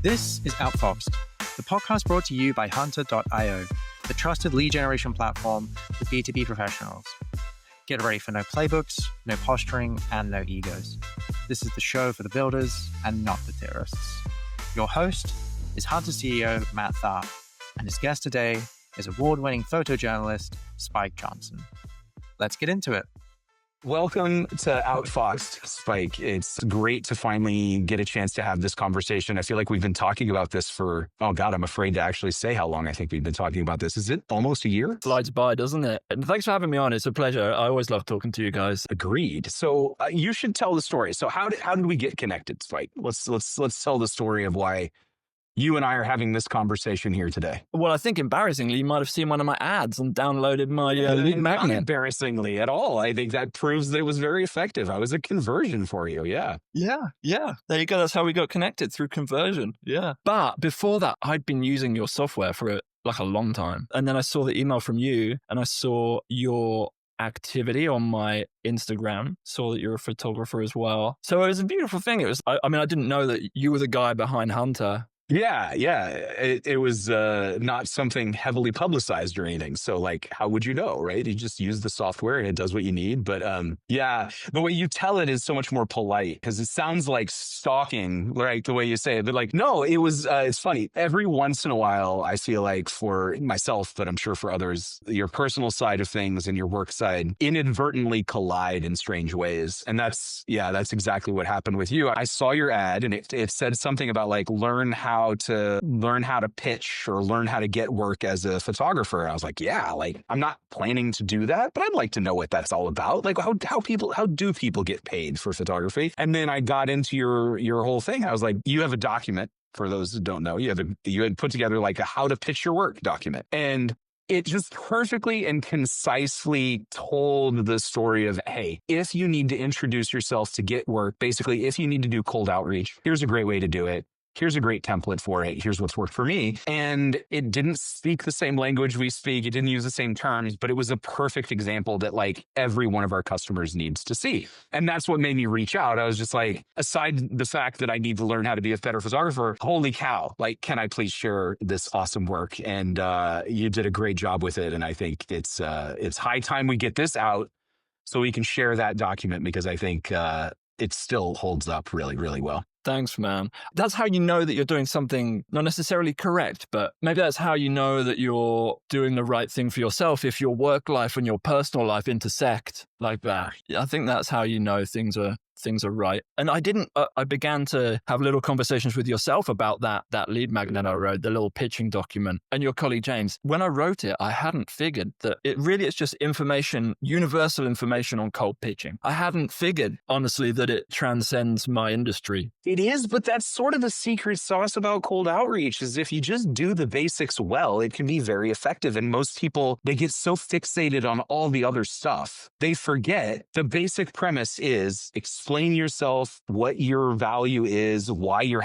This is Outfoxed, the podcast brought to you by Hunter.io, the trusted lead generation platform for B2B professionals. Get ready for no playbooks, no posturing, and no egos. This is the show for the builders and not the terrorists. Your host is Hunter CEO Matt Tharp, and his guest today is award-winning photojournalist Spike Johnson. Let's get into it. Welcome to Outfoxed, Spike. It's great to finally get a chance to have this conversation. I feel like we've been talking about this for, I'm afraid to actually say how long I think we've been talking about this. Is it almost a year? Flies by, doesn't it? And thanks for having me on. It's a pleasure. I always love talking to you guys. Agreed. So you should tell the story. So how did we get connected, Spike? Let's tell the story of why you and I are having this conversation here today. Well, I think embarrassingly, you might have seen one of my ads and downloaded my lead magnet. Not embarrassingly at all. I think that proves that it was very effective. I was a conversion for you. Yeah. Yeah. There you go. That's how we got connected, through conversion. Yeah. But before that, I'd been using your software for a long time. And then I saw the email from you and I saw your activity on my Instagram, saw that you're a photographer as well. So it was a beautiful thing. It was, I didn't know that you were the guy behind Hunter. Yeah. It was not something heavily publicized or anything. So how would you know, right? You just use the software and it does what you need. But the way you tell it is so much more polite because it sounds like stalking, right? The way you say it. But no, it was, it's funny. Every once in a while, I feel like for myself, but I'm sure for others, your personal side of things and your work side inadvertently collide in strange ways. And that's exactly what happened with you. I saw your ad and it said something about learn how to pitch or learn how to get work as a photographer. I was like, I'm not planning to do that, but I'd like to know what that's all about. How do people get paid for photography? And then I got into your whole thing. I was like, you have a document. For those who don't know, you had put together a how to pitch your work document. And it just perfectly and concisely told the story of, hey, if you need to introduce yourself to get work, basically, if you need to do cold outreach, here's a great way to do it. Here's a great template for it. Here's what's worked for me. And it didn't speak the same language we speak. It didn't use the same terms, but it was a perfect example that every one of our customers needs to see. And that's what made me reach out. I was just aside the fact that I need to learn how to be a better photographer, holy cow, can I please share this awesome work? And you did a great job with it. And I think it's high time we get this out so we can share that document because I think it still holds up really, really well. Thanks, man. That's how you know that you're doing something not necessarily correct, but maybe that's how you know that you're doing the right thing for yourself if your work life and your personal life intersect like that. I think that's how you know things are right. And I began to have little conversations with yourself about that lead magnet I wrote, the little pitching document, and your colleague James. When I wrote it, I hadn't figured that it really is just information, universal information on cold pitching. I hadn't figured, honestly, that it transcends my industry. It is, but that's sort of the secret sauce about cold outreach is if you just do the basics well, it can be very effective. And most people, they get so fixated on all the other stuff, they forget the basic premise is explain yourself, what your value is, why you're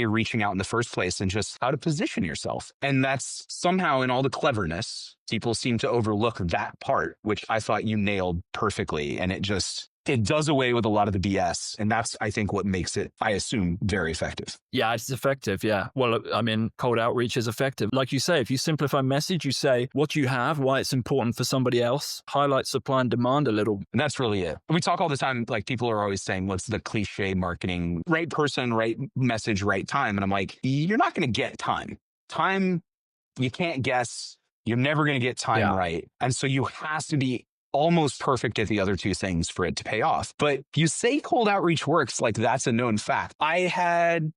reaching out in the first place, and just how to position yourself. And that's somehow in all the cleverness, people seem to overlook that part, which I thought you nailed perfectly. And it does away with a lot of the BS. And that's, I think, what makes it, I assume, very effective. Yeah, it's effective. Yeah. Well, cold outreach is effective. Like you say, if you simplify message, you say what you have, why it's important for somebody else, highlight supply and demand a little. And that's really it. We talk all the time, people are always saying, what's the cliche marketing, right person, right message, right time. And I'm like, you're not going to get time. Time, you can't guess. You're never going to get time right. And so you have to be almost perfect at the other two things for it to pay off. But you say cold outreach works, that's a known fact. I had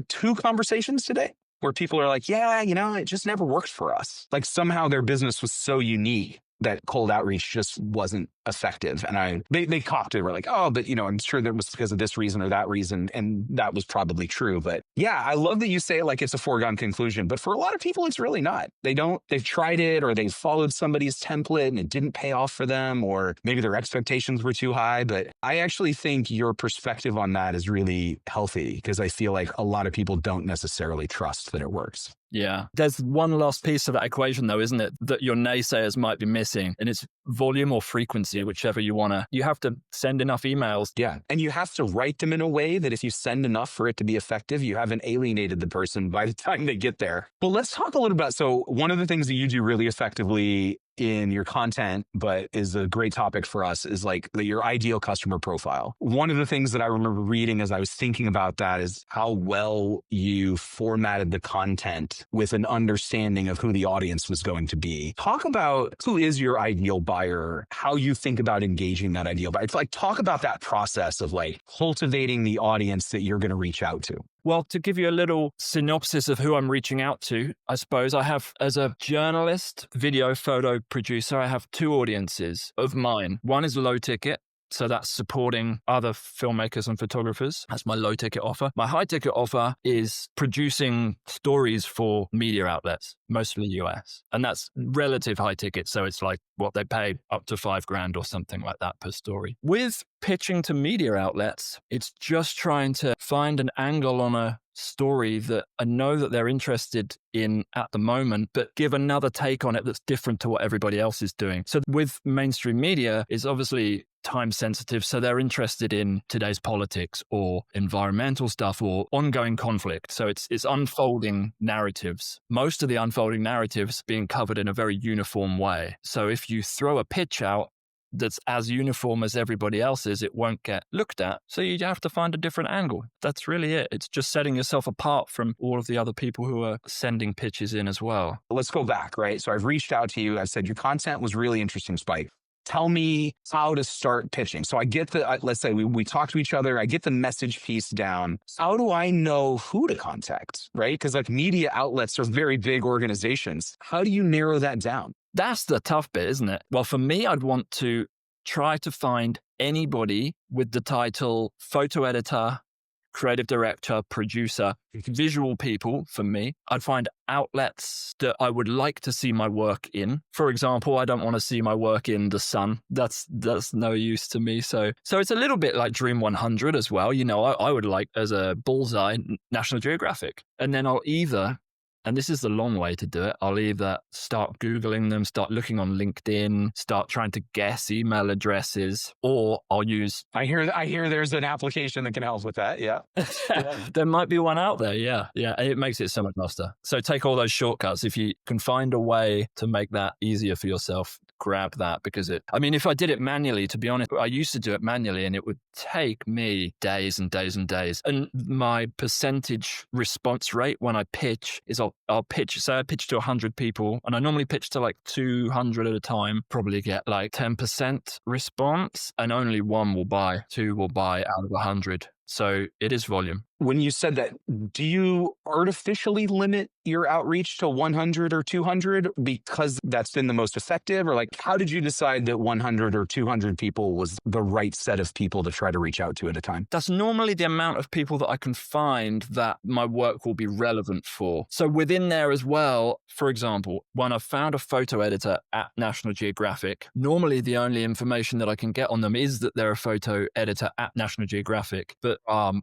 2 conversations today where people are like, it just never worked for us. Somehow their business was so unique that cold outreach just wasn't effective. And they copped it. We're like, but I'm sure that was because of this reason or that reason. And that was probably true. But yeah, I love that you say it like it's a foregone conclusion. But for a lot of people, it's really not. They've tried it or they've followed somebody's template and it didn't pay off for them, or maybe their expectations were too high. But I actually think your perspective on that is really healthy because I feel like a lot of people don't necessarily trust that it works. Yeah. There's one last piece of that equation though, isn't it? That your naysayers might be missing. And it's volume or frequency, whichever you have to send enough emails. Yeah. And you have to write them in a way that if you send enough for it to be effective, you haven't alienated the person by the time they get there. But let's talk a little about, so one of the things that you do really effectively in your content, but is a great topic for us, is like your ideal customer profile. One of the things that I remember reading as I was thinking about that is how well you formatted the content with an understanding of who the audience was going to be. Talk about who is your ideal buyer, how you think about engaging that ideal buyer. It's like, talk about that process of like cultivating the audience that you're going to reach out to. Well, to give you a little synopsis of who I'm reaching out to, I suppose I have, as a journalist, video, photo producer, I have two audiences of mine. One is low ticket. So that's supporting other filmmakers and photographers. That's my low ticket offer. My high ticket offer is producing stories for media outlets, mostly US. And that's relative high ticket. So it's like what they pay, up to $5,000 or something like that per story. With pitching to media outlets, it's just trying to find an angle on a story that I know that they're interested in at the moment, but give another take on it that's different to what everybody else is doing. So with mainstream media, it's obviously time sensitive. So they're interested in today's politics or environmental stuff or ongoing conflict. So it's unfolding narratives. Most of the unfolding narratives being covered in a very uniform way. So if you throw a pitch out that's as uniform as everybody else's, it won't get looked at. So you have to find a different angle. That's really it. It's just setting yourself apart from all of the other people who are sending pitches in as well. Let's go back, right? So I've reached out to you. I said, your content was really interesting, Spike. Tell me how to start pitching. So I get let's say we talk to each other. I get the message piece down. How do I know who to contact, right? Because like media outlets are very big organizations. How do you narrow that down? That's the tough bit, isn't it? Well, for me, I'd want to try to find anybody with the title photo editor, creative director, producer, visual people for me. I'd find outlets that I would like to see my work in. For example, I don't want to see my work in The Sun. That's no use to me. So it's a little bit like Dream 100 as well. You know, I would like, as a bullseye, National Geographic. And then I'll either, and this is the long way to do it, I'll either start Googling them, start looking on LinkedIn, start trying to guess email addresses, or I'll use... I hear there's an application that can help with that, yeah. There might be one out there, yeah. It makes it so much faster. So take all those shortcuts. If you can find a way to make that easier for yourself, grab that, because if I did it manually, to be honest, I used to do it manually and it would take me days and days and days. And my percentage response rate when I pitch is I'll pitch, say I pitch to 100 people, and I normally pitch to like 200 at a time, probably get like 10% response, and only one will buy, two will buy out of 100. So it is volume. When you said that, do you artificially limit your outreach to 100 or 200 because that's been the most effective? Or like, how did you decide that 100 or 200 people was the right set of people to try to reach out to at a time? That's normally the amount of people that I can find that my work will be relevant for. So within there as well, for example, when I've found a photo editor at National Geographic, normally the only information that I can get on them is that they're a photo editor at National Geographic. But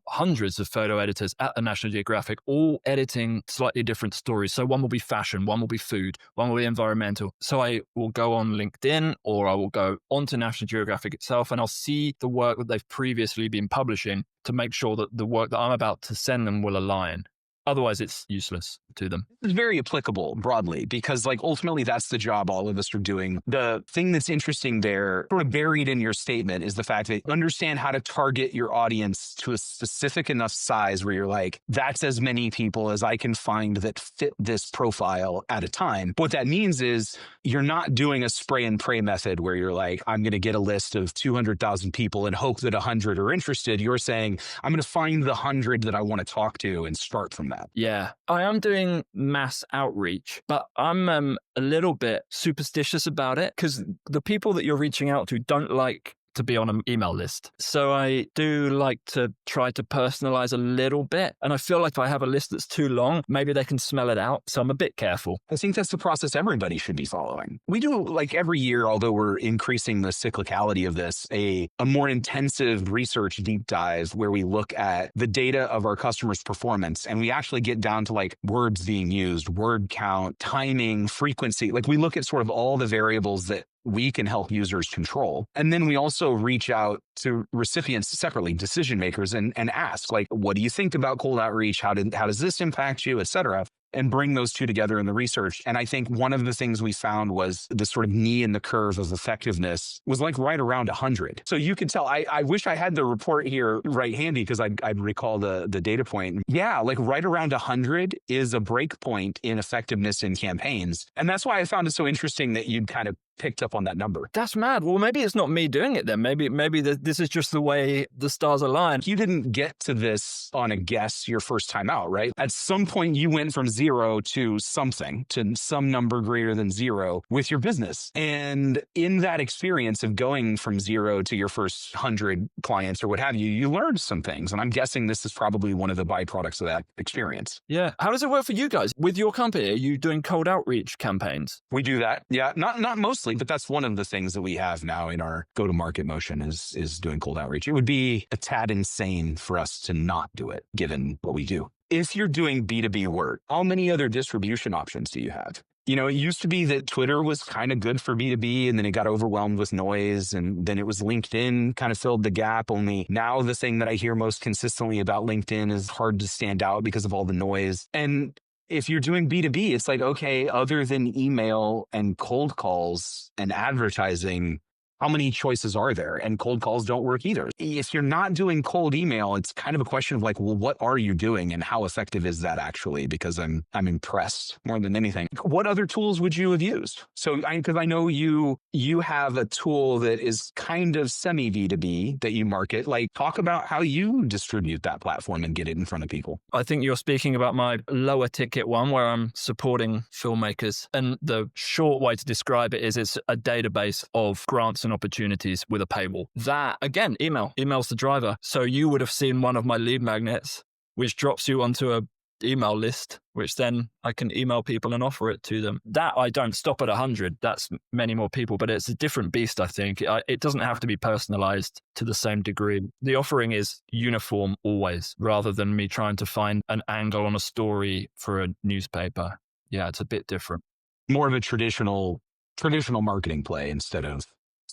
hundreds of photo editors at the National Geographic, all editing slightly different stories. So one will be fashion, one will be food, one will be environmental. So I will go on LinkedIn, or I will go onto National Geographic itself, and I'll see the work that they've previously been publishing to make sure that the work that I'm about to send them will align. Otherwise, it's useless to them. It's very applicable broadly, because like ultimately that's the job all of us are doing. The thing that's interesting there, sort of buried in your statement, is the fact that you understand how to target your audience to a specific enough size where you're like, that's as many people as I can find that fit this profile at a time. What that means is you're not doing a spray and pray method where you're like, I'm going to get a list of 200,000 people and hope that 100 are interested. You're saying, I'm going to find the 100 that I want to talk to and start from that. Yeah, I am doing mass outreach, but I'm a little bit superstitious about it, because the people that you're reaching out to don't like to be on an email list. So I do like to try to personalize a little bit. And I feel like if I have a list that's too long, maybe they can smell it out. So I'm a bit careful. I think that's the process everybody should be following. We do, like every year, although we're increasing the cyclicality of this, a more intensive research deep dive where we look at the data of our customers' performance. And we actually get down to like words being used, word count, timing, frequency. Like we look at sort of all the variables that we can help users control. And then we also reach out to recipients separately, decision makers, and ask, like, what do you think about cold outreach? How does this impact you, et cetera? And bring those two together in the research. And I think one of the things we found was the sort of knee in the curve of effectiveness was like right around 100. So you could tell, I wish I had the report here right handy because I'd recall the data point. Yeah, like right around 100 is a break point in effectiveness in campaigns. And that's why I found it so interesting that you'd kind of picked up on that number. That's mad. Well, maybe it's not me doing it then. Maybe this is just the way the stars align. You didn't get to this on a guess your first time out, right? At some point, you went from 0 to something, to some number greater than 0 with your business. And in that experience of going from 0 to your first 100 clients or what have you, you learned some things. And I'm guessing this is probably one of the byproducts of that experience. Yeah. How does it work for you guys? With your company, are you doing cold outreach campaigns? We do that. Yeah. Not mostly, but that's one of the things that we have now in our go-to-market motion is doing cold outreach. It would be a tad insane for us to not do it, given what we do. If you're doing B2B work, how many other distribution options do you have? You know, it used to be that Twitter was kind of good for B2B and then it got overwhelmed with noise, and then it was LinkedIn kind of filled the gap. Only now the thing that I hear most consistently about LinkedIn is hard to stand out because of all the noise. And if you're doing B2B, it's like, okay, other than email and cold calls and advertising, how many choices are there? And cold calls don't work either. If you're not doing cold email, it's kind of a question of like, well, what are you doing and how effective is that actually? Because I'm impressed more than anything. What other tools would you have used? So because I know you have a tool that is kind of semi B2B that you market. Like, talk about how you distribute that platform and get it in front of people. I think you're speaking about my lower ticket one where I'm supporting filmmakers. And the short way to describe it is it's a database of grants and opportunities with a paywall. That, again, email's the driver. So you would have seen one of my lead magnets, which drops you onto a email list, which then I can email people and offer it to them. That I don't stop at 100. That's many more people, but it's a different beast, I think. It doesn't have to be personalized to the same degree. The offering is uniform always, rather than me trying to find an angle on a story for a newspaper. Yeah, it's a bit different. More of a traditional marketing play instead of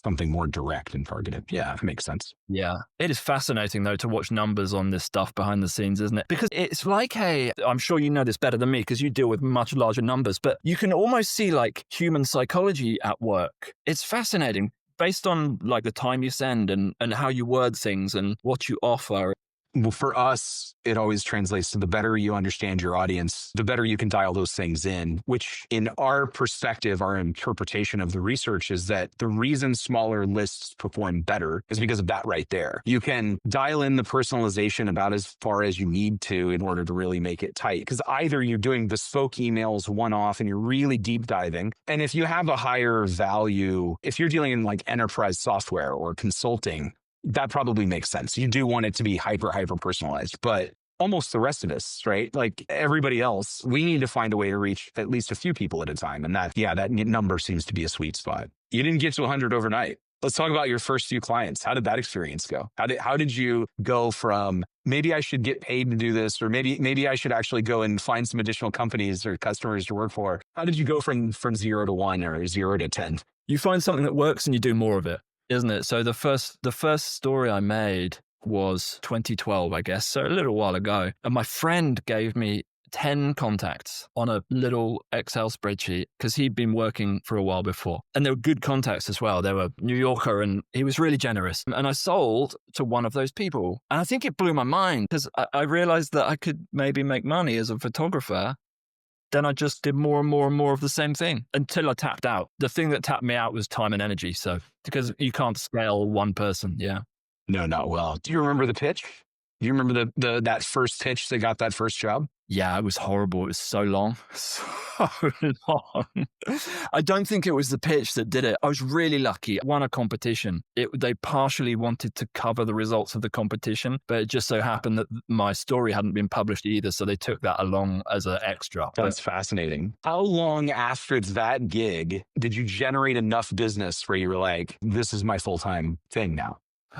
something more direct and targeted. Yeah, it makes sense. Yeah. It is fascinating, though, to watch numbers on this stuff behind the scenes, isn't it? Because it's like I'm sure you know this better than me because you deal with much larger numbers, but you can almost see like human psychology at work. It's fascinating based on like the time you send and how you word things and what you offer. Well, for us, it always translates to the better you understand your audience, the better you can dial those things in, which in our perspective, our interpretation of the research is that the reason smaller lists perform better is because of that right there. You can dial in the personalization about as far as you need to in order to really make it tight. Because either you're doing bespoke emails one-off and you're really deep diving. And if you have a higher value, if you're dealing in like enterprise software or consulting, that probably makes sense. You do want it to be hyper personalized, but almost the rest of us, right? Like everybody else, we need to find a way to reach at least a few people at a time. And that number seems to be a sweet spot. You didn't get to 100 overnight. Let's talk about your first few clients. How did that experience go? How did you go from maybe I should get paid to do this, or maybe I should actually go and find some additional companies or customers to work for? How did you go from 0 to 1 or 0 to 10? You find something that works and you do more of it, isn't it? So the first story I made was 2012, I guess, so a little while ago. And my friend gave me 10 contacts on a little Excel spreadsheet because he'd been working for a while before. And they were good contacts as well. They were New Yorker and he was really generous. And I sold to one of those people. And I think it blew my mind because I realized that I could maybe make money as a photographer. Then I just did more and more and more of the same thing until I tapped out. The thing that tapped me out was time and energy. So because you can't scale one person. Yeah. No, not well. Do you remember the pitch? Do you remember that first pitch that got that first job? Yeah, it was horrible. It was so long. So long. I don't think it was the pitch that did it. I was really lucky. I won a competition. They partially wanted to cover the results of the competition, but it just so happened that my story hadn't been published either. So they took that along as an extra. That's fascinating. How long after that gig did you generate enough business where you were like, this is my full-time thing now?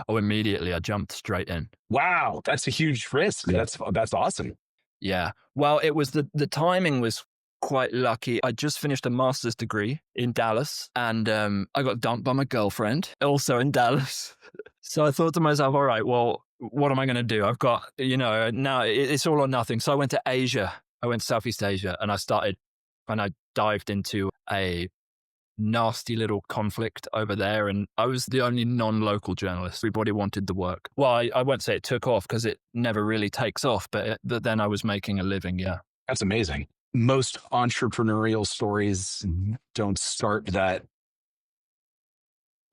Oh, immediately. I jumped straight in. Wow. That's a huge risk. Yeah. That's awesome. Yeah. Well, it was the timing was quite lucky. I just finished a master's degree in Dallas, and I got dumped by my girlfriend, also in Dallas. So I thought to myself, all right, well, what am I going to do? I've got, now it's all or nothing. So I went to Asia. I went to Southeast Asia, and I dived into a nasty little conflict over there. And I was the only non-local journalist. Everybody wanted the work. Well, I won't say it took off because it never really takes off, but then I was making a living. Yeah. That's amazing. Most entrepreneurial stories don't start that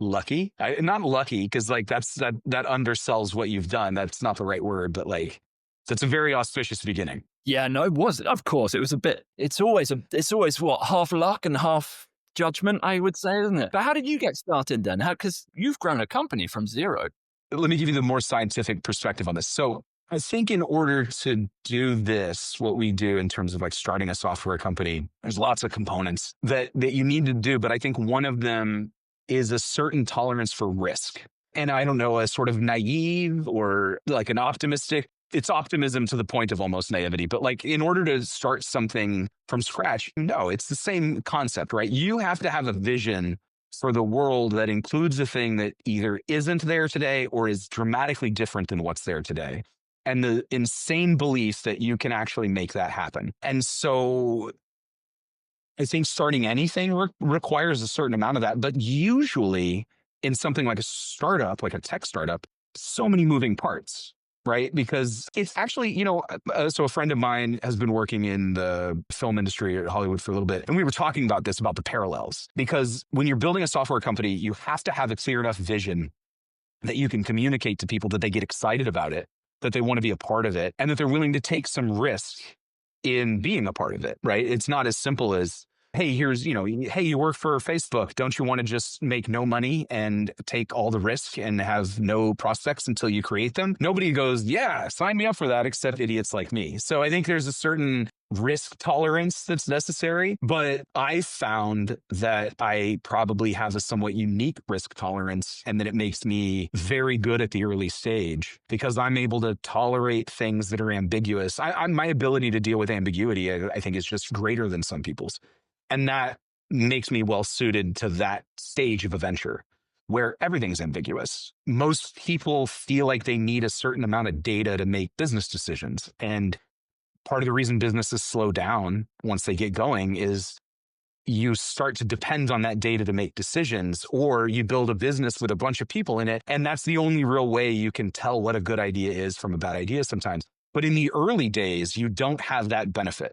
lucky. Not lucky, because like that undersells what you've done. That's not the right word, but like that's a very auspicious beginning. Yeah, no, it was. Of course, it was a bit. It's always what, half luck and half judgment, I would say, isn't it? But how did you get started then? Because you've grown a company from zero. Let me give you the more scientific perspective on this. So I think in order to do this, what we do in terms of like starting a software company, there's lots of components that you need to do. But I think one of them is a certain tolerance for risk. And I don't know, a sort of naive or like an optimistic, it's optimism to the point of almost naivety. But like in order to start something from scratch, it's the same concept, right? You have to have a vision for the world that includes a thing that either isn't there today or is dramatically different than what's there today. And the insane belief that you can actually make that happen. And so I think starting anything requires a certain amount of that. But usually in something like a startup, like a tech startup, so many moving parts, right? Because it's actually, so a friend of mine has been working in the film industry at Hollywood for a little bit. And we were talking about this, about the parallels. Because when you're building a software company, you have to have a clear enough vision that you can communicate to people that they get excited about it, that they want to be a part of it, and that they're willing to take some risk in being a part of it, right? It's not as simple as, hey, hey, you work for Facebook. Don't you want to just make no money and take all the risk and have no prospects until you create them? Nobody goes, yeah, sign me up for that, except idiots like me. So I think there's a certain risk tolerance that's necessary, but I found that I probably have a somewhat unique risk tolerance, and that it makes me very good at the early stage because I'm able to tolerate things that are ambiguous. My ability to deal with ambiguity, I think, is just greater than some people's. And that makes me well suited to that stage of a venture where everything's ambiguous. Most people feel like they need a certain amount of data to make business decisions. And part of the reason businesses slow down once they get going is you start to depend on that data to make decisions, or you build a business with a bunch of people in it. And that's the only real way you can tell what a good idea is from a bad idea sometimes. But in the early days, you don't have that benefit.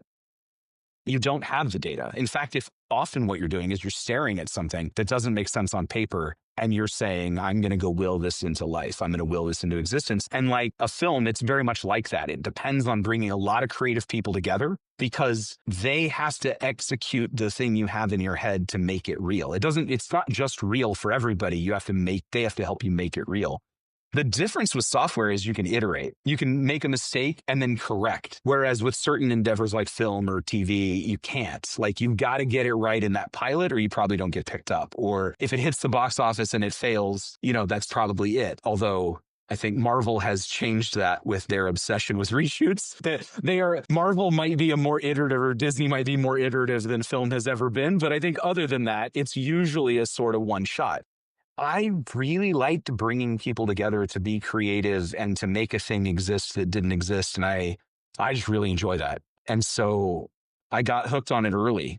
You don't have the data. In fact, if often what you're doing is you're staring at something that doesn't make sense on paper and you're saying, I'm going to go will this into life. I'm going to will this into existence. And like a film, it's very much like that. It depends on bringing a lot of creative people together because they have to execute the thing you have in your head to make it real. It's not just real for everybody. They have to help you make it real. The difference with software is you can iterate. You can make a mistake and then correct. Whereas with certain endeavors like film or TV, you can't. Like you've got to get it right in that pilot or you probably don't get picked up. Or if it hits the box office and it fails, that's probably it. Although I think Marvel has changed that with their obsession with reshoots. Marvel might be a more iterative, or Disney might be more iterative than film has ever been. But I think other than that, it's usually a sort of one shot. I really liked bringing people together to be creative and to make a thing exist that didn't exist. And I just really enjoy that. And so I got hooked on it early.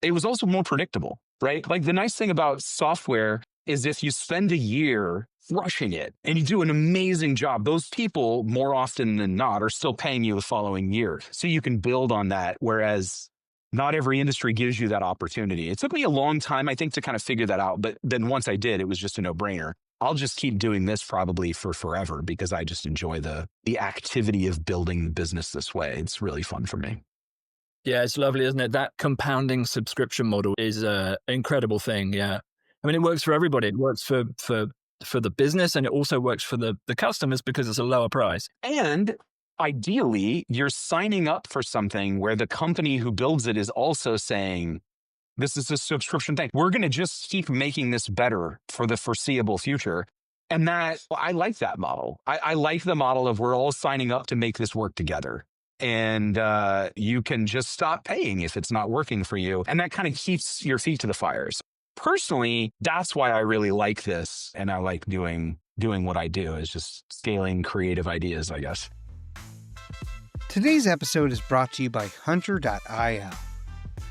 It was also more predictable, right? Like the nice thing about software is if you spend a year rushing it and you do an amazing job, those people more often than not are still paying you the following year. So you can build on that. Whereas not every industry gives you that opportunity. It took me a long time, I think, to kind of figure that out. But then once I did, it was just a no-brainer. I'll just keep doing this probably for forever because I just enjoy the activity of building the business this way. It's really fun for me. Yeah, it's lovely, isn't it? That compounding subscription model is an incredible thing. Yeah. I mean, it works for everybody. It works for the business, and it also works for the customers because it's a lower price. And ideally, you're signing up for something where the company who builds it is also saying, this is a subscription thing. We're going to just keep making this better for the foreseeable future. And I like that model. I like the model of we're all signing up to make this work together. and you can just stop paying if it's not working for you. And that kind of keeps your feet to the fires. Personally, that's why I really like this. And I like doing what I do, is just scaling creative ideas, I guess. Today's episode is brought to you by Hunter.io.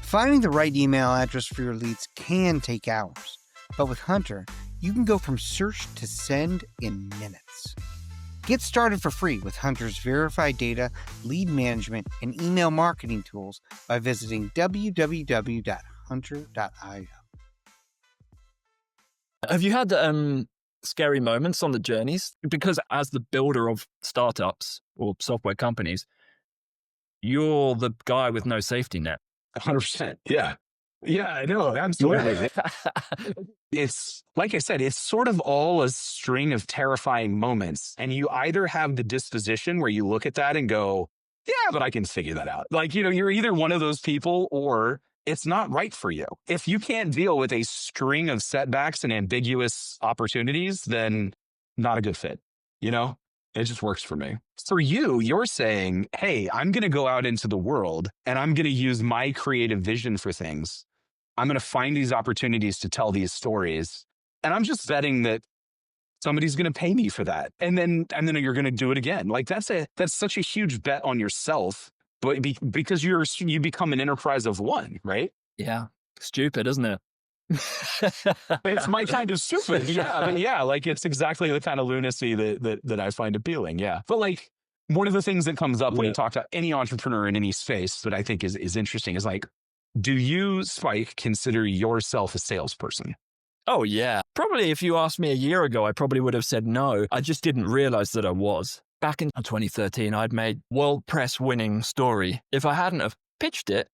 Finding the right email address for your leads can take hours, but with Hunter, you can go from search to send in minutes. Get started for free with Hunter's verified data, lead management, and email marketing tools by visiting www.hunter.io. Have you had scary moments on the journeys? Because as the builder of startups or software companies, you're the guy with no safety net. 100%. Yeah. Yeah, I know. Absolutely. It's like I said, it's sort of all a string of terrifying moments. And you either have the disposition where you look at that and go, yeah, but I can figure that out. Like, you're either one of those people or it's not right for you. If you can't deal with a string of setbacks and ambiguous opportunities, then not a good fit. It just works for me. For you, you're saying, hey, I'm going to go out into the world and I'm going to use my creative vision for things. I'm going to find these opportunities to tell these stories. And I'm just betting that somebody's going to pay me for that. And then you're going to do it again. Like that's such a huge bet on yourself, but because you become an enterprise of one, right? Yeah. Stupid, isn't it? It's my kind of stupid. Yeah. But yeah. Like it's exactly the kind of lunacy that I find appealing. Yeah. But like one of the things that comes up when you talk to any entrepreneur in any space that I think is interesting is like, do you, Spike, consider yourself a salesperson? Oh, yeah. Probably if you asked me a year ago, I probably would have said no. I just didn't realize that I was. Back in 2013, I'd made world press winning story. If I hadn't have pitched it,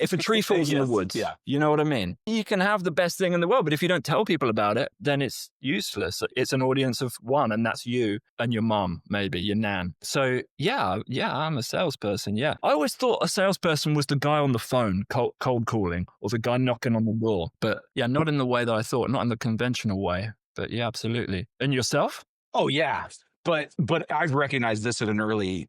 if a tree falls in the woods, you know what I mean? You can have the best thing in the world, but if you don't tell people about it, then it's useless. It's an audience of one, and that's you and your mom, maybe your nan. So yeah, I'm a salesperson. Yeah. I always thought a salesperson was the guy on the phone cold calling or the guy knocking on the door. But yeah, not in the way that I thought, not in the conventional way. But yeah, absolutely. And yourself? Oh yeah. But I've recognized this at an early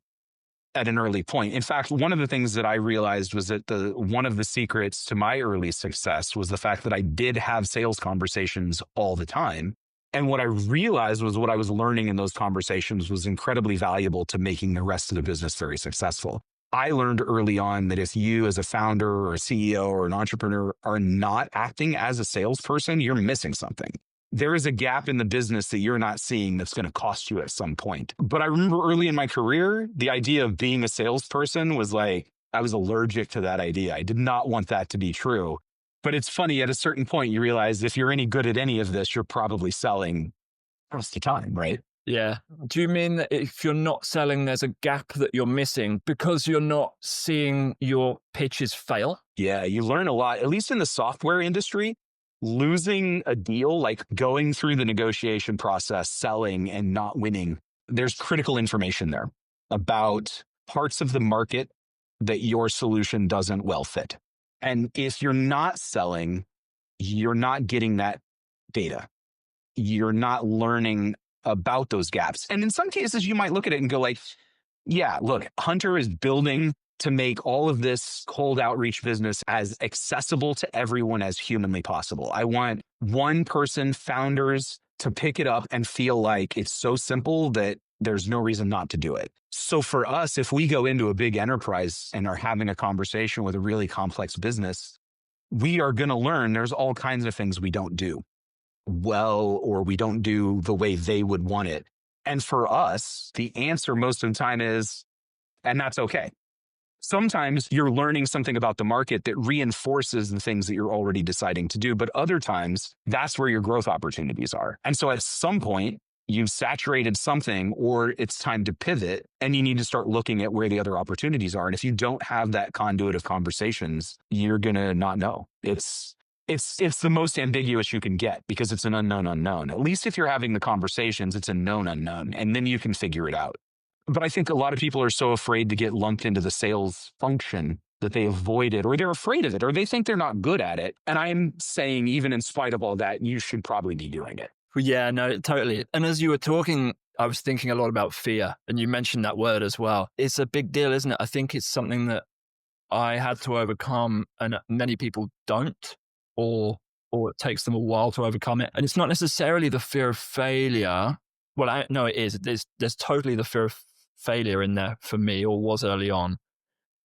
point. In fact, one of the things that I realized was that one of the secrets to my early success was the fact that I did have sales conversations all the time. And what I realized was what I was learning in those conversations was incredibly valuable to making the rest of the business very successful. I learned early on that if you as a founder or a CEO or an entrepreneur are not acting as a salesperson, you're missing something. There is a gap in the business that you're not seeing that's going to cost you at some point. But I remember early in my career, the idea of being a salesperson was like, I was allergic to that idea. I did not want that to be true. But it's funny, at a certain point, you realize if you're any good at any of this, you're probably selling most of the time, right? Yeah. Do you mean that if you're not selling, there's a gap that you're missing because you're not seeing your pitches fail? Yeah, you learn a lot, at least in the software industry. Losing a deal, like going through the negotiation process, selling and not winning, there's critical information there about parts of the market that your solution doesn't well fit. And if you're not selling, you're not getting that data. You're not learning about those gaps. And in some cases, you might look at it and go like, yeah, look, Hunter is building to make all of this cold outreach business as accessible to everyone as humanly possible. I want one person, founders, to pick it up and feel like it's so simple that there's no reason not to do it. So for us, if we go into a big enterprise and are having a conversation with a really complex business, we are going to learn there's all kinds of things we don't do well, or we don't do the way they would want it. And for us, the answer most of the time is, and that's okay. Sometimes you're learning something about the market that reinforces the things that you're already deciding to do. But other times, that's where your growth opportunities are. And so at some point, you've saturated something, or it's time to pivot, and you need to start looking at where the other opportunities are. And if you don't have that conduit of conversations, you're going to not know. It's the most ambiguous you can get because it's an unknown unknown. At least if you're having the conversations, it's a known unknown, and then you can figure it out. But I think a lot of people are so afraid to get lumped into the sales function that they avoid it, or they're afraid of it, or they think they're not good at it. And I'm saying, even in spite of all that, you should probably be doing it. Yeah, no, totally. And as you were talking, I was thinking a lot about fear, and you mentioned that word as well. It's a big deal, isn't it? I think it's something that I had to overcome, and many people don't, or it takes them a while to overcome it. And it's not necessarily the fear of failure. Well, no, it is. There's totally the fear of failure in there for me, or was early on.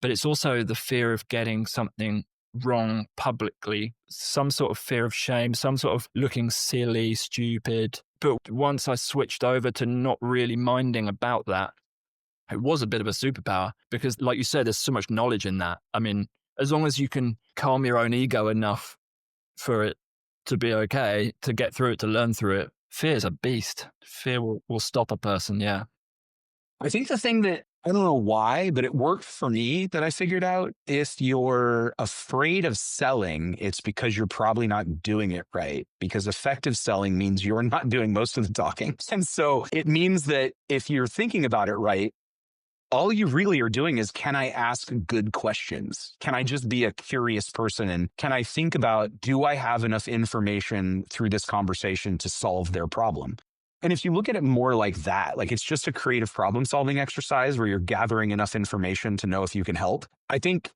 But it's also the fear of getting something wrong publicly, some sort of fear of shame, some sort of looking silly, stupid. But once I switched over to not really minding about that, it was a bit of a superpower because, like you said, there's so much knowledge in that. I mean, as long as you can calm your own ego enough for it to be okay, to get through it, to learn through it, fear is a beast. Fear will stop a person, yeah. I think the thing that, I don't know why, but it worked for me that I figured out, if you're afraid of selling, it's because you're probably not doing it right. Because effective selling means you're not doing most of the talking. And so it means that if you're thinking about it right, all you really are doing is, can I ask good questions? Can I just be a curious person? And can I think about, do I have enough information through this conversation to solve their problem? And if you look at it more like that, like it's just a creative problem solving exercise where you're gathering enough information to know if you can help, I think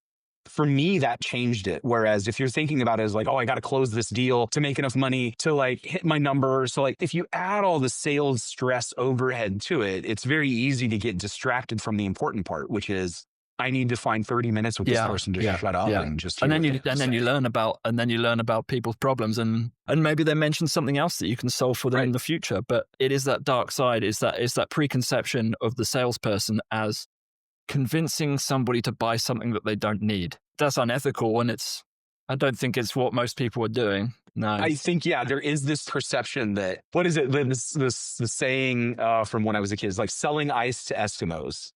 for me, that changed it. Whereas if you're thinking about it as like, oh, I got to close this deal to make enough money to like hit my number. So like if you add all the sales stress overhead to it, it's very easy to get distracted from the important part, which is, I need to find 30 minutes with this person to shut up and just. And then you learn about people's problems, and maybe they mention something else that you can solve for them in the future. But it is that dark side, is that preconception of the salesperson as convincing somebody to buy something that they don't need. That's unethical, and I don't think it's what most people are doing. No, I think, there is this perception that, what is it? This saying from when I was a kid is like selling ice to Eskimos.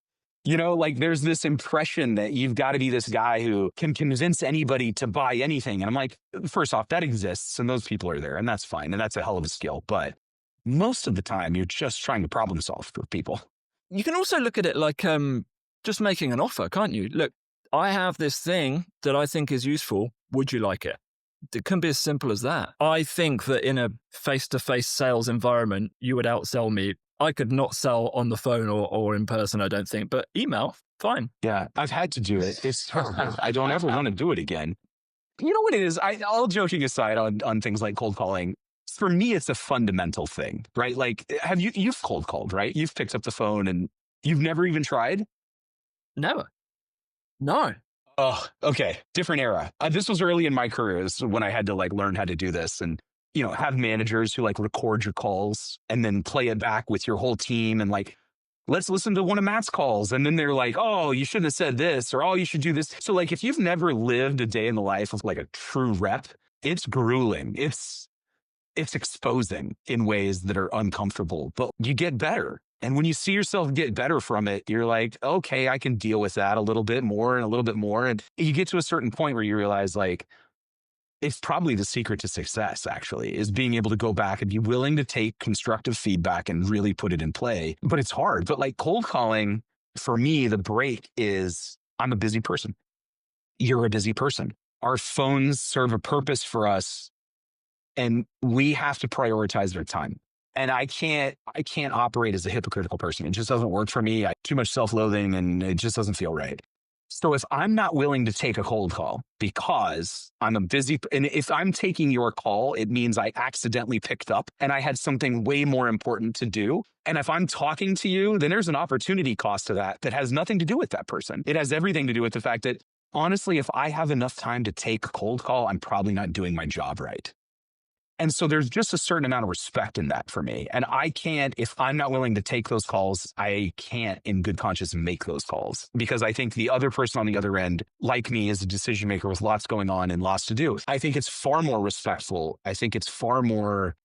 You know, like there's this impression that you've got to be this guy who can convince anybody to buy anything. And I'm like, first off, that exists and those people are there and that's fine. And that's a hell of a skill. But most of the time, you're just trying to problem solve for people. You can also look at it like just making an offer, can't you? Look, I have this thing that I think is useful. Would you like it? It can be as simple as that. I think that in a face-to-face sales environment, you would outsell me. I could not sell on the phone or in person, I don't think, but email, fine. Yeah, I've had to do it. I don't ever want to do it again. You know what it is? All joking aside on things like cold calling, for me, it's a fundamental thing, right? Like, you've cold called, right? You've picked up the phone and you've never even tried? Never. No. Oh, okay. Different era. This was early in my career. This is when I had to like learn how to do this and, you know, have managers who like record your calls and then play it back with your whole team and like, let's listen to one of Matt's calls. And then they're like, oh, you shouldn't have said this, or oh, you should do this. So like, if you've never lived a day in the life of like a true rep, it's grueling. It's exposing in ways that are uncomfortable, but you get better. And when you see yourself get better from it, you're like, okay, I can deal with that a little bit more and a little bit more. And you get to a certain point where you realize like, it's probably the secret to success, actually, is being able to go back and be willing to take constructive feedback and really put it in play. But it's hard. But like cold calling, for me, the break is I'm a busy person. You're a busy person. Our phones serve a purpose for us and we have to prioritize their time. And I can't operate as a hypocritical person. It just doesn't work for me. I too much self-loathing and it just doesn't feel right. So if I'm not willing to take a cold call because I'm a busy, and if I'm taking your call, it means I accidentally picked up and I had something way more important to do. And if I'm talking to you, then there's an opportunity cost to that has nothing to do with that person. It has everything to do with the fact that honestly, if I have enough time to take a cold call, I'm probably not doing my job right. And so there's just a certain amount of respect in that for me. And I can't, if I'm not willing to take those calls, I can't in good conscience make those calls because I think the other person on the other end, like me, is a decision maker with lots going on and lots to do. I think it's far more respectful. I think it's far more,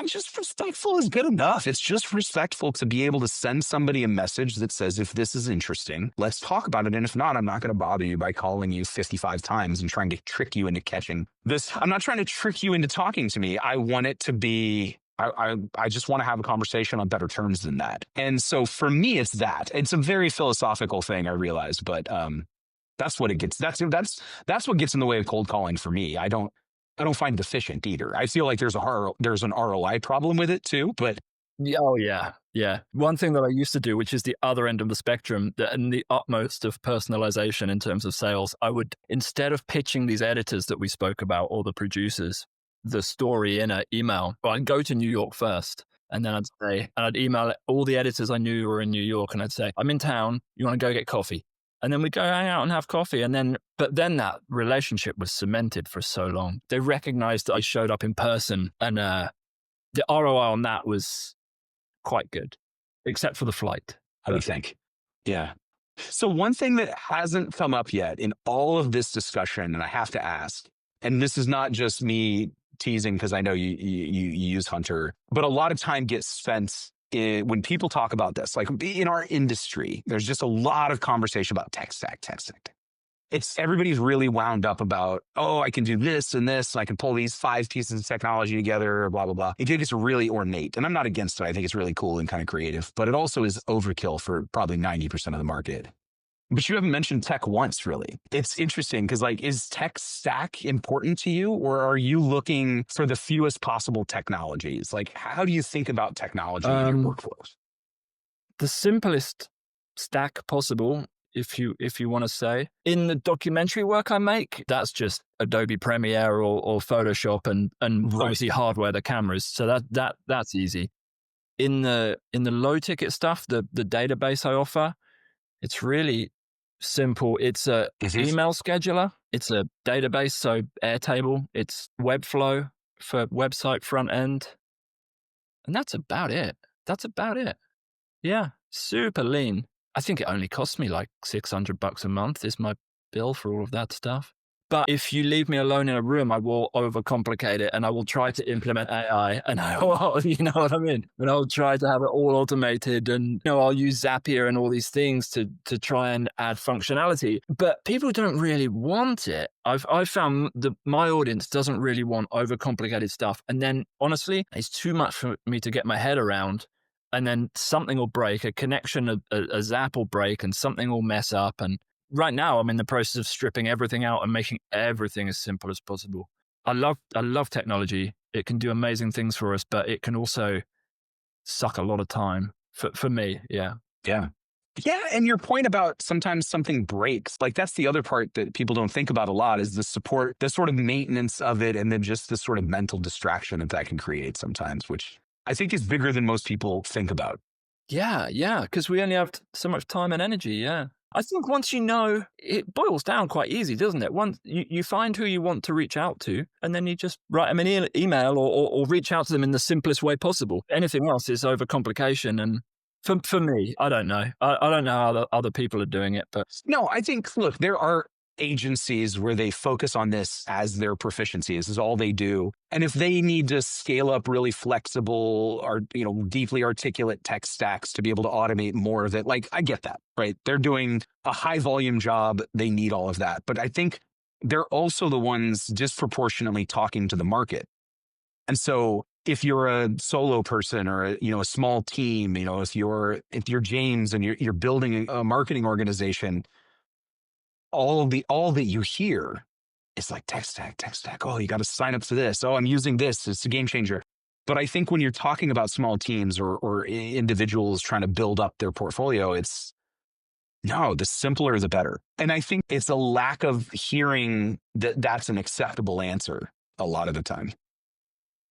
just respectful is good enough. It's just respectful to be able to send somebody a message that says, if this is interesting, let's talk about it. And if not, I'm not going to bother you by calling you 55 times and trying to trick you into catching this. I'm not trying to trick you into talking to me. I want it to be, I just want to have a conversation on better terms than that. And so for me, it's that. It's a very philosophical thing, I realize, but that's what it gets. That's what gets in the way of cold calling for me. I don't find it efficient either. I feel like there's an ROI problem with it too, but Yeah, oh, yeah. Yeah. One thing that I used to do, which is the other end of the spectrum and the utmost of personalization in terms of sales, I would, instead of pitching these editors that we spoke about or the producers, the story in an email, well, I'd go to New York first. And then I'd email all the editors I knew were in New York. And I'd say, I'm in town. You want to go get coffee? And then we'd go hang out and have coffee. But then that relationship was cemented for so long. They recognized that I showed up in person, and the ROI on that was quite good, except for the flight. How do you think? Yeah. So one thing that hasn't come up yet in all of this discussion, and I have to ask, and this is not just me teasing because I know you use Hunter, but a lot of time gets spent when people talk about this, like in our industry, there's just a lot of conversation about tech stack. Everybody's really wound up about, oh, I can do this and this, and I can pull these 5 pieces of technology together, blah, blah, blah. It gets really ornate. And I'm not against it. I think it's really cool and kind of creative, but it also is overkill for probably 90% of the market. But you haven't mentioned tech once, really. It's interesting because, like, is tech stack important to you, or are you looking for the fewest possible technologies? Like, how do you think about technology in your workflows? The simplest stack possible, if you want to say. In the documentary work I make, that's just Adobe Premiere or Photoshop and obviously hardware, the cameras. So that's easy. In the low ticket stuff, the database I offer, it's really simple. It's a email scheduler. It's a database, so Airtable. It's Webflow for website front end. And that's about it. Yeah, super lean. I think it only costs me like $600 a month is my bill for all of that stuff. But if you leave me alone in a room, I will overcomplicate it, and I will try to implement AI, and I will, you know what I mean? And I'll try to have it all automated, and I'll use Zapier and all these things to try and add functionality. But people don't really want it. I've found that my audience doesn't really want overcomplicated stuff. And then honestly, it's too much for me to get my head around. And then something will break, a connection, a Zap will break, and something will mess up. And right now, I'm in the process of stripping everything out and making everything as simple as possible. I love technology. It can do amazing things for us, but it can also suck a lot of time for me. Yeah. Yeah. Yeah. And your point about sometimes something breaks, like that's the other part that people don't think about a lot is the support, the sort of maintenance of it, and then just the sort of mental distraction that can create sometimes, which I think is bigger than most people think about. Yeah. Because we only have so much time and energy. Yeah. I think once you know, it boils down quite easy, doesn't it? Once you find who you want to reach out to, and then you just write them an email or reach out to them in the simplest way possible. Anything else is overcomplication. And for me, I don't know. I don't know how other people are doing it. But no, I think, look, there are agencies where they focus on this as their proficiency. This is all they do. And if they need to scale up really flexible or, deeply articulate tech stacks to be able to automate more of it, like I get that, right? They're doing a high volume job. They need all of that. But I think they're also the ones disproportionately talking to the market. And so if you're a solo person or a small team, if you're James and you're building a marketing organization, all that you hear is like tech stack. Oh, you got to sign up for this. Oh, I'm using this. It's a game changer. But I think when you're talking about small teams or individuals trying to build up their portfolio, the simpler, the better. And I think it's a lack of hearing that that's an acceptable answer a lot of the time.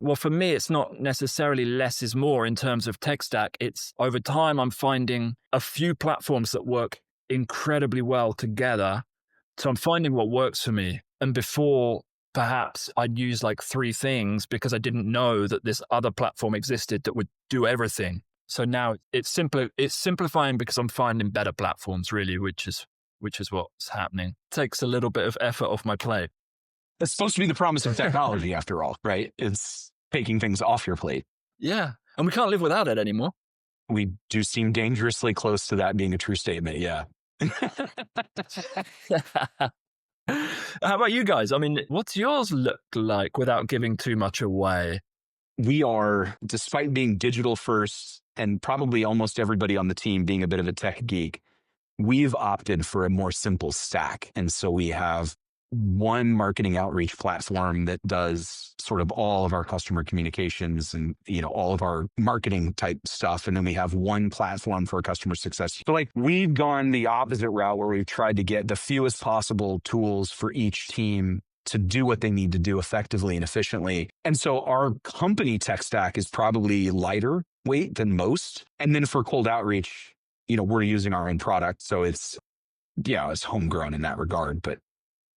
Well, for me, it's not necessarily less is more in terms of tech stack. It's over time, I'm finding a few platforms that work incredibly well together. So I'm finding what works for me. And before, perhaps I'd use like 3 things because I didn't know that this other platform existed that would do everything. So now it's simplifying because I'm finding better platforms, really, which is what's happening. It takes a little bit of effort off my plate. It's supposed to be the promise of technology, after all, right? It's taking things off your plate. Yeah. And we can't live without it anymore. We do seem dangerously close to that being a true statement. Yeah. How about you guys? I mean, what's yours look like without giving too much away? We are, despite being digital first and probably almost everybody on the team being a bit of a tech geek, we've opted for a more simple stack. And so we have one marketing outreach platform that does sort of all of our customer communications and, all of our marketing type stuff. And then we have one platform for customer success. So like we've gone the opposite route where we've tried to get the fewest possible tools for each team to do what they need to do effectively and efficiently. And so our company tech stack is probably lighter weight than most. And then for cold outreach, we're using our own product. So it's homegrown in that regard, but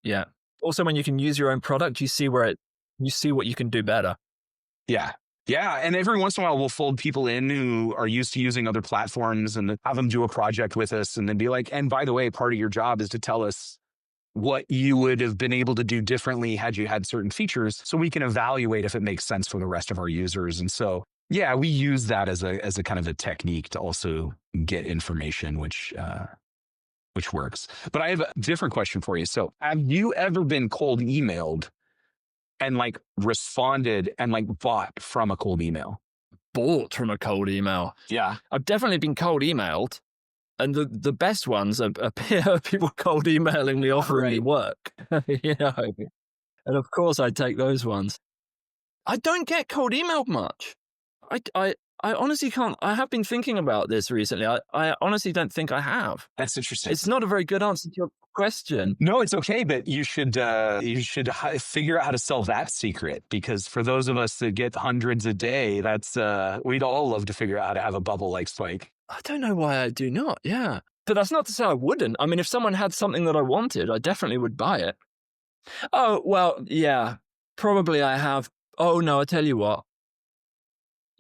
yeah. Also, when you can use your own product, you see what you can do better. Yeah. Yeah. And every once in a while, we'll fold people in who are used to using other platforms and have them do a project with us and then be like, and by the way, part of your job is to tell us what you would have been able to do differently had you had certain features so we can evaluate if it makes sense for the rest of our users. And so, yeah, we use that as a kind of a technique to also get information, which works. But I have a different question for you. So have you ever been cold emailed and like responded and like bought from a cold email? Bought from a cold email? Yeah. I've definitely been cold emailed. And the best ones are people cold emailing me, offering me work. And of course I take those ones. I don't get cold emailed much. I honestly can't. I have been thinking about this recently. I honestly don't think I have. That's interesting. It's not a very good answer to your question. No, it's okay, but you should figure out how to sell that secret, because for those of us that get hundreds a day, that's we'd all love to figure out how to have a bubble like Spike. I don't know why I do not. Yeah, but that's not to say I wouldn't. I mean, if someone had something that I wanted, I definitely would buy it. Oh well, yeah, probably I have. Oh no, I tell you what.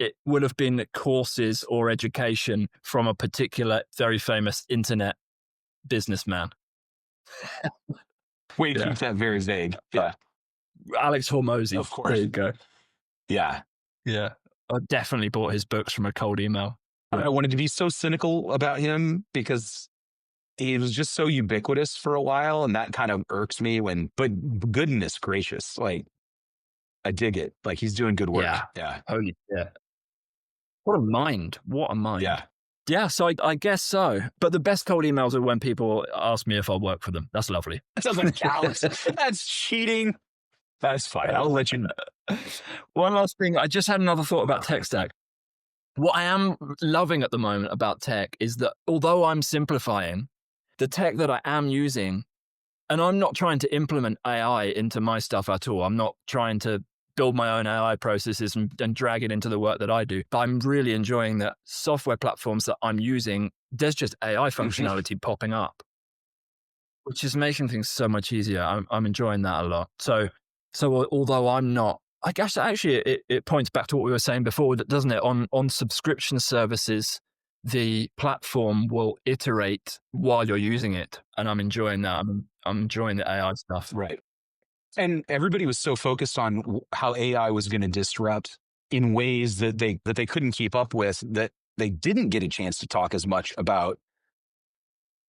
It would have been courses or education from a particular very famous internet businessman. Wait, keep that very vague. Yeah. Alex Hormozy. Of course. There you go. Yeah. Yeah. I definitely bought his books from a cold email. I wanted to be so cynical about him because he was just so ubiquitous for a while. And that kind of irks me but goodness gracious, like I dig it. Like he's doing good work. Yeah. Holy shit. What a mind. What a mind. Yeah. Yeah, so I guess so. But the best cold emails are when people ask me if I'll work for them. That's lovely. That doesn't count. That's cheating. That's fine. I'll let you know. One last thing. I just had another thought about tech stack. What I am loving at the moment about tech is that although I'm simplifying, the tech that I am using, and I'm not trying to implement AI into my stuff at all. I'm not trying to build my own AI processes and drag it into the work that I do. But I'm really enjoying that software platforms that I'm using, there's just AI functionality popping up, which is making things so much easier. I'm enjoying that a lot. So although I'm not, I guess actually it points back to what we were saying before, doesn't it? On subscription services, the platform will iterate while you're using it. And I'm enjoying that. I'm enjoying the AI stuff. Right. And everybody was so focused on how AI was going to disrupt in ways that they couldn't keep up with, that they didn't get a chance to talk as much about.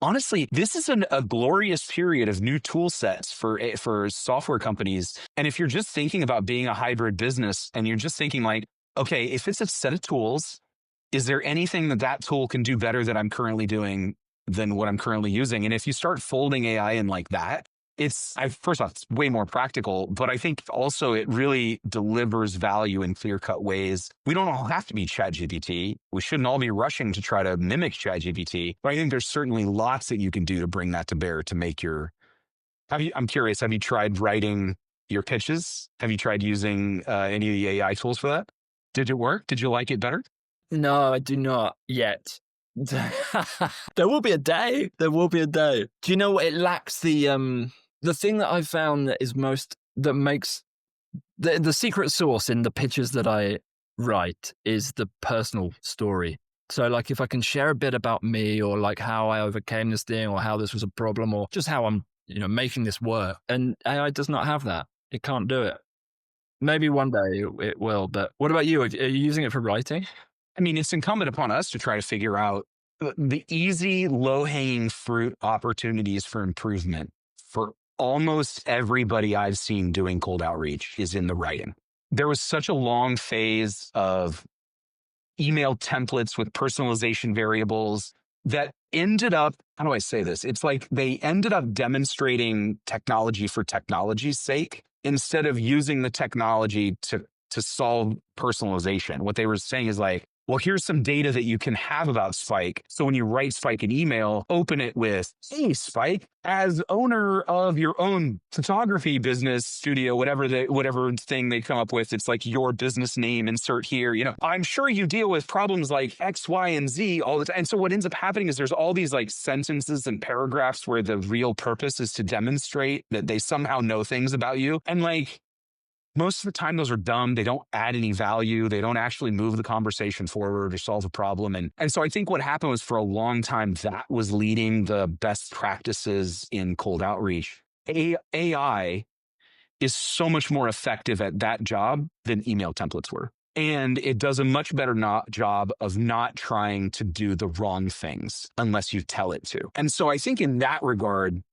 Honestly, this is a glorious period of new tool sets for software companies. And if you're just thinking about being a hybrid business and you're just thinking like, okay, if it's a set of tools, is there anything that tool can do better that I'm currently doing than what I'm currently using? And if you start folding AI in like that, first off, it's way more practical, but I think also it really delivers value in clear-cut ways. We don't all have to be ChatGPT. We shouldn't all be rushing to try to mimic ChatGPT, but I think there's certainly lots that you can do to bring that to bear to make I'm curious, have you tried writing your pitches? Have you tried using any of the AI tools for that? Did it work? Did you like it better? No, I do not yet. There will be a day. There will be a day. Do you know what? It lacks the thing that I've found that makes the secret sauce in the pitches that I write is the personal story. So like if I can share a bit about me, or like how I overcame this thing, or how this was a problem, or just how I'm, making this work. And AI does not have that. It can't do it. Maybe one day it will, but what about you? Are you using it for writing? I mean, it's incumbent upon us to try to figure out the easy, low-hanging fruit opportunities for improvement for almost everybody I've seen doing cold outreach is in the writing. There was such a long phase of email templates with personalization variables that ended up, how do I say this? It's like they ended up demonstrating technology for technology's sake instead of using the technology to solve personalization. What they were saying is like, well, here's some data that you can have about Spike. So when you write Spike an email, open it with, hey, Spike, as owner of your own photography business studio, whatever thing they come up with, it's like your business name, insert here. I'm sure you deal with problems like X, Y, and Z all the time. And so what ends up happening is there's all these like sentences and paragraphs where the real purpose is to demonstrate that they somehow know things about you. And like, most of the time, those are dumb. They don't add any value. They don't actually move the conversation forward or solve a problem. And so I think what happened was for a long time, that was leading the best practices in cold outreach. AI is so much more effective at that job than email templates were. And it does a much better job of not trying to do the wrong things unless you tell it to. And so I think in that regard,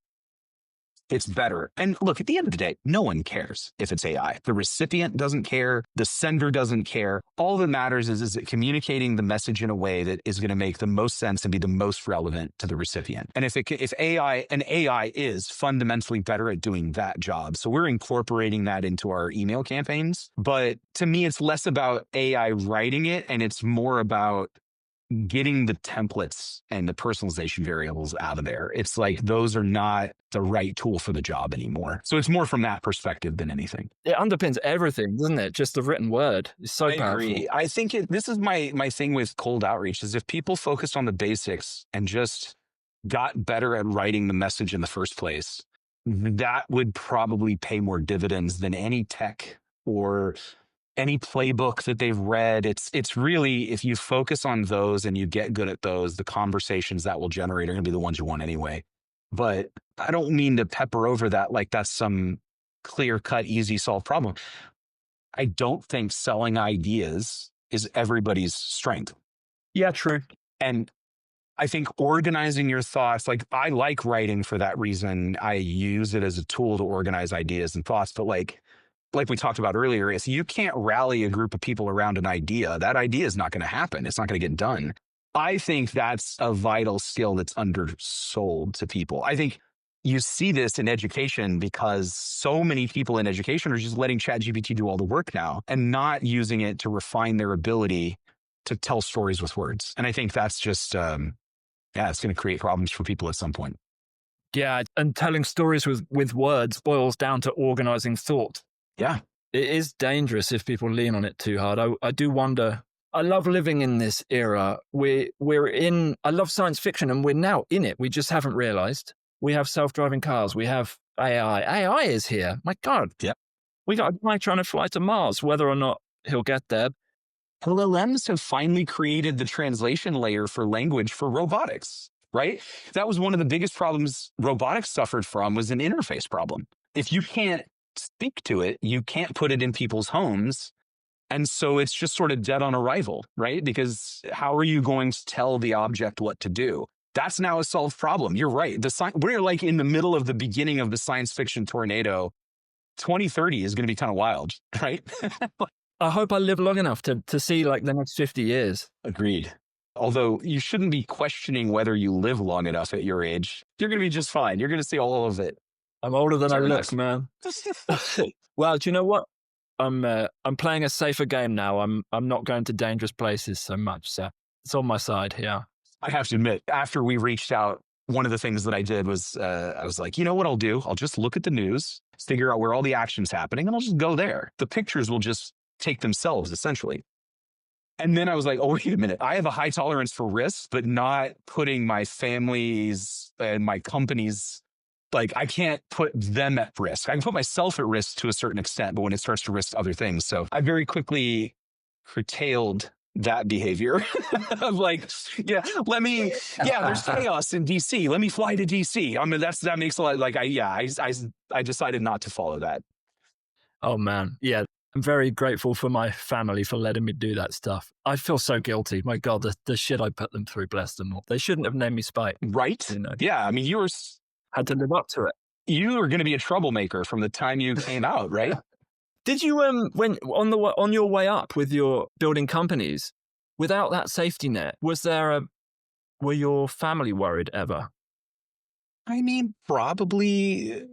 it's better. And look, at the end of the day, no one cares if it's AI. The recipient doesn't care. The sender doesn't care. All that matters is it communicating the message in a way that is going to make the most sense and be the most relevant to the recipient. And if AI is fundamentally better at doing that job. So we're incorporating that into our email campaigns. But to me, it's less about AI writing it, and it's more about getting the templates and the personalization variables out of there. It's like those are not the right tool for the job anymore. So it's more from that perspective than anything. It underpins everything, doesn't it? Just the written word is so powerful. I agree. I think this is my thing with cold outreach is if people focused on the basics and just got better at writing the message in the first place, that would probably pay more dividends than any tech or any playbook that they've read. It's really, if you focus on those and you get good at those, the conversations that will generate are going to be the ones you want anyway. But I don't mean to pepper over that like that's some clear-cut, easy solve problem. I don't think selling ideas is everybody's strength. Yeah, true. And I think organizing your thoughts, like I like writing for that reason. I use it as a tool to organize ideas and thoughts, but like we talked about earlier, is you can't rally a group of people around an idea. That idea is not going to happen. It's not going to get done. I think that's a vital skill that's undersold to people. I think you see this in education because so many people in education are just letting ChatGPT do all the work now and not using it to refine their ability to tell stories with words. And I think that's just, it's going to create problems for people at some point. Yeah, and telling stories with words boils down to organizing thought. Yeah. It is dangerous if people lean on it too hard. I do wonder. I love living in this era. I love science fiction and we're now in it. We just haven't realized. We have self-driving cars. We have AI. AI is here. My God. Yeah. We got a guy trying to fly to Mars, whether or not he'll get there. LLMs have finally created the translation layer for language for robotics, right? That was one of the biggest problems robotics suffered from, was an interface problem. If you can't speak to it, you can't put it in people's homes. And so it's just sort of dead on arrival, right? Because how are you going to tell the object what to do? That's now a solved problem. You're right. We're like in the middle of the beginning of the science fiction tornado. 2030 is going to be kind of wild, right? I hope I live long enough to see like the next 50 years. Agreed. Although you shouldn't be questioning whether you live long enough at your age. You're going to be just fine. You're going to see all of it. I'm older than I look, man. Well, do you know what? I'm playing a safer game now. I'm not going to dangerous places so much. So it's on my side. Yeah. I have to admit, after we reached out, one of the things that I did was I was like, you know what I'll do? I'll just look at the news, figure out where all the action's happening, and I'll just go there. The pictures will just take themselves, essentially. And then I was like, oh, wait a minute. I have a high tolerance for risk, but not putting my family's and my company's, like, I can't put them at risk. I can put myself at risk to a certain extent, but when it starts to risk other things. So I very quickly curtailed that behavior of like, there's chaos in DC. Let me fly to DC. I mean, that makes a lot like, I decided not to follow that. Oh man. Yeah. I'm very grateful for my family for letting me do that stuff. I feel so guilty. My God, the shit I put them through, bless them all. They shouldn't have named me Spike. Right? You know? Yeah. I mean, had to live up to it. You were going to be a troublemaker from the time you came out, right? Did you, when on your way up with your building companies, without that safety net, was there Were your family worried ever? I mean, probably.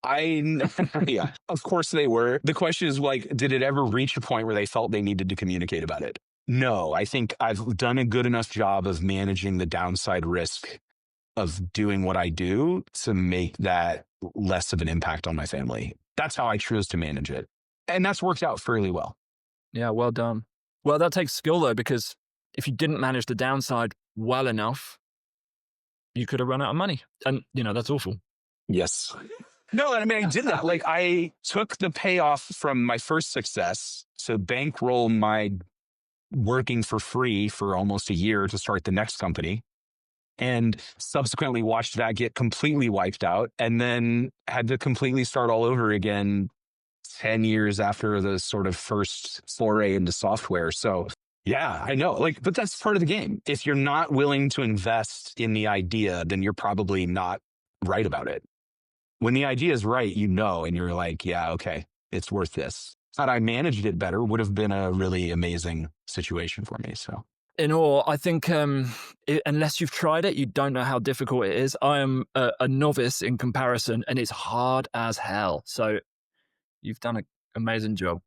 Yeah, of course they were. The question is like, did it ever reach a point where they felt they needed to communicate about it? No, I think I've done a good enough job of managing the downside risk of doing what I do to make that less of an impact on my family. That's how I choose to manage it. And that's worked out fairly well. Yeah, well done. Well, that takes skill though, because if you didn't manage the downside well enough, you could have run out of money. And, that's awful. Yes. No, I mean, I did that. Like, I took the payoff from my first success to bankroll my working for free for almost a year to start the next company, and subsequently watched that get completely wiped out, and then had to completely start all over again 10 years after the sort of first foray into software. So yeah, I know, but that's part of the game. If you're not willing to invest in the idea, then you're probably not right about it. When the idea is right, and you're like, yeah, okay, it's worth this. Had I managed it better, would have been a really amazing situation for me. So in all, I think unless you've tried it, you don't know how difficult it is. I am a novice in comparison, and it's hard as hell. So you've done an amazing job.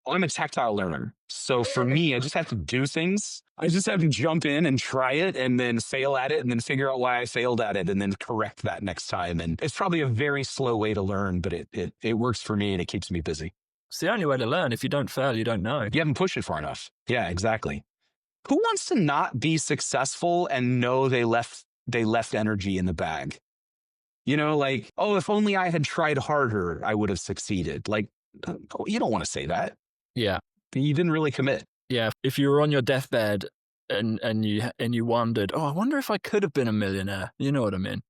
I'm a tactile learner. So for me, I just have to do things. I just have to jump in and try it and then fail at it and then figure out why I failed at it and then correct that next time. And it's probably a very slow way to learn, but it works for me and it keeps me busy. It's the only way to learn. If you don't fail, you don't know. You haven't pushed it far enough. Yeah, exactly. Who wants to not be successful and know they left energy in the bag? If only I had tried harder, I would have succeeded. You don't want to say that. Yeah. You didn't really commit. Yeah. If you were on your deathbed and you wondered, I wonder if I could have been a millionaire. You know what I mean?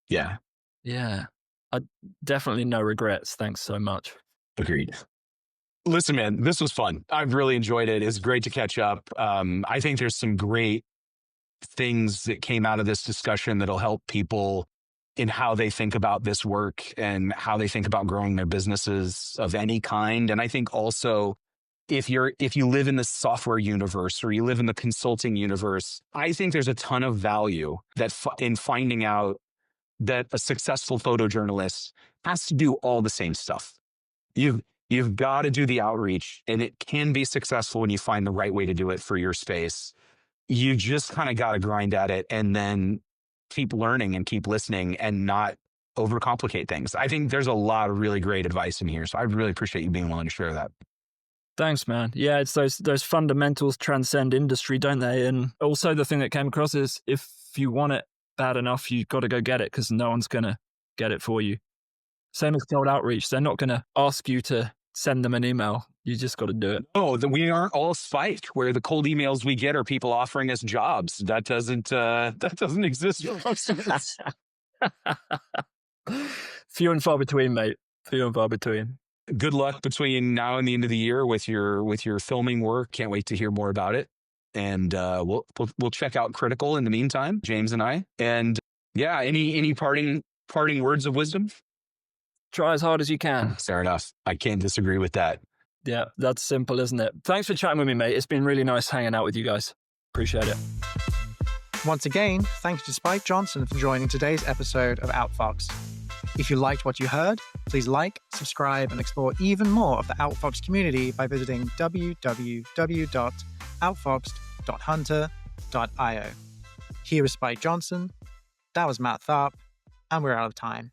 Yeah. Yeah. Definitely no regrets. Thanks so much. Agreed. Listen, man, this was fun. I've really enjoyed it. It's great to catch up. I think there's some great things that came out of this discussion that'll help people in how they think about this work and how they think about growing their businesses of any kind. And I think also if you live in the software universe or you live in the consulting universe, I think there's a ton of value in finding out that a successful photojournalist has to do all the same stuff. You've got to do the outreach, and it can be successful when you find the right way to do it for your space. You just kind of got to grind at it and then keep learning and keep listening and not overcomplicate things. I think there's a lot of really great advice in here. So I really appreciate you being willing to share that. Thanks, man. Yeah, it's those fundamentals transcend industry, don't they? And also the thing that came across is if you want it bad enough, you've got to go get it because no one's going to get it for you. Same as cold outreach. They're not going to ask you to send them an email. You just got to do it. Oh, we aren't all spiked where the cold emails we get are people offering us jobs. That doesn't exist for most of us. Few and far between, mate. Few and far between. Good luck between now and the end of the year with your filming work. Can't wait to hear more about it. And we'll check out Critical in the meantime, James and I. And yeah, any parting words of wisdom? Try as hard as you can. Fair enough. I can't disagree with that. Yeah, that's simple, isn't it? Thanks for chatting with me, mate. It's been really nice hanging out with you guys. Appreciate it. Once again, thanks to Spike Johnson for joining today's episode of Outfoxed. If you liked what you heard, please like, subscribe, and explore even more of the Outfoxed community by visiting www.outfoxed.hunter.io. Here is Spike Johnson. That was Matt Tharp, and we're out of time.